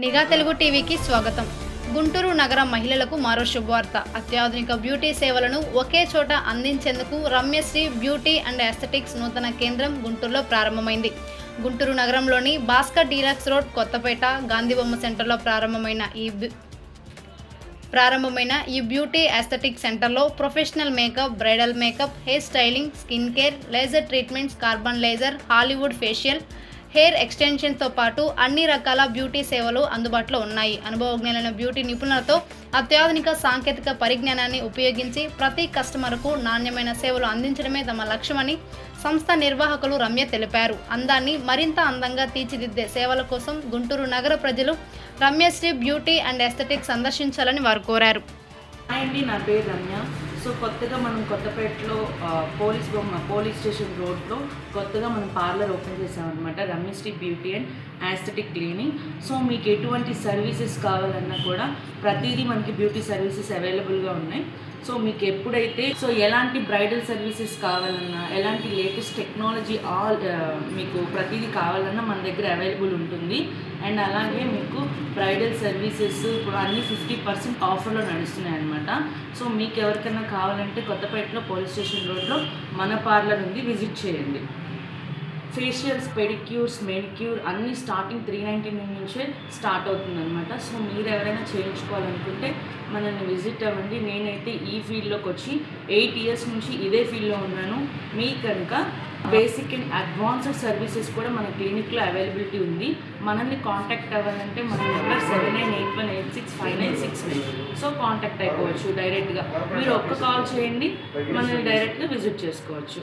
నిఘా తెలుగు టీవీకి స్వాగతం. గుంటూరు నగర మహిళలకు మరో శుభవార్త. అత్యాధునిక బ్యూటీ సేవలను ఒకే చోట అందించేందుకు రమ్యశ్రీ బ్యూటీ అండ్ ఎస్థెటిక్స్ నూతన కేంద్రం గుంటూరులో ప్రారంభమైంది. గుంటూరు నగరంలోని భాస్కర్ డీలక్స్ రోడ్, కొత్తపేట, గాంధీబొమ్మ సెంటర్లో ప్రారంభమైన ఈ బ్యూటీ ఎస్థెటిక్ సెంటర్లో professional makeup, bridal makeup, hair styling, skin care, laser treatments, carbon laser, Hollywood facial, hair ఎక్స్టెన్షన్తో పాటు అన్ని రకాల బ్యూటీ సేవలు అందుబాటులో ఉన్నాయి. అనుభవజ్ఞులైన బ్యూటీ నిపుణులతో అత్యాధునిక సాంకేతిక పరిజ్ఞానాన్ని ఉపయోగించి ప్రతి కస్టమర్కు నాణ్యమైన సేవలు అందించడమే తమ లక్ష్యమని సంస్థ నిర్వాహకులు రమ్య తెలిపారు. అందాన్ని మరింత అందంగా తీర్చిదిద్దే సేవల కోసం గుంటూరు నగర ప్రజలు రమ్యశ్రీ బ్యూటీ అండ్ ఎస్థెటిక్స్ సందర్శించాలని వారు కోరారు. అండి, నా పేరు రమ్య. సో కొత్తగా మనం కొత్తపేటలో పోలీస్ స్టేషన్ రోడ్లో కొత్తగా మనం పార్లర్ ఓపెన్ చేసామన్నమాట, Ramyasri beauty and aesthetic cleaning. So మీకు ఎటువంటి సర్వీసెస్ కావాలన్నా కూడా ప్రతిదీ మనకి బ్యూటీ సర్వీసెస్ అవైలబుల్గా ఉన్నాయి. సో మీకు ఎప్పుడైతే ఎలాంటి బ్రైడల్ సర్వీసెస్ కావాలన్నా, ఎలాంటి లేటెస్ట్ టెక్నాలజీ మీకు ప్రతిదీ కావాలన్నా మన దగ్గర అవైలబుల్ ఉంటుంది. అండ్ అలాగే మీకు బ్రైడల్ సర్వీసెస్ ఇప్పుడు అన్నీ 50% ఆఫర్లో నడుస్తున్నాయి అన్నమాట. సో మీకు ఎవరికైనా కావాలంటే కొత్తపేటలో పోలీస్ స్టేషన్ రోడ్లో మన పార్లర్ ఉంది, విజిట్ చేయండి. ఫేషియల్స్, పెడిక్యూర్స్, మెడిక్యూర్ అన్నీ స్టార్టింగ్ 399 నుంచే స్టార్ట్ అవుతుందన్నమాట. సో మీరు ఎవరైనా చేయించుకోవాలనుకుంటే మనల్ని విజిట్ అవ్వండి. నేనైతే ఈ ఫీల్డ్లోకి వచ్చి 8 ఇయర్స్ నుంచి ఇదే ఫీల్డ్లో ఉన్నాను. మీకు కనుక బేసిక్ అండ్ అడ్వాన్స్డ్ సర్వీసెస్ కూడా మన క్లినిక్లో అవైలబిలిటీ ఉంది. మనల్ని కాంటాక్ట్ అవ్వాలంటే మన నెంబర్ 7981865969. సో కాంటాక్ట్ అయిపోవచ్చు డైరెక్ట్గా. మీరు ఒక్క కాల్ చేయండి, మనల్ని డైరెక్ట్గా విజిట్ చేసుకోవచ్చు.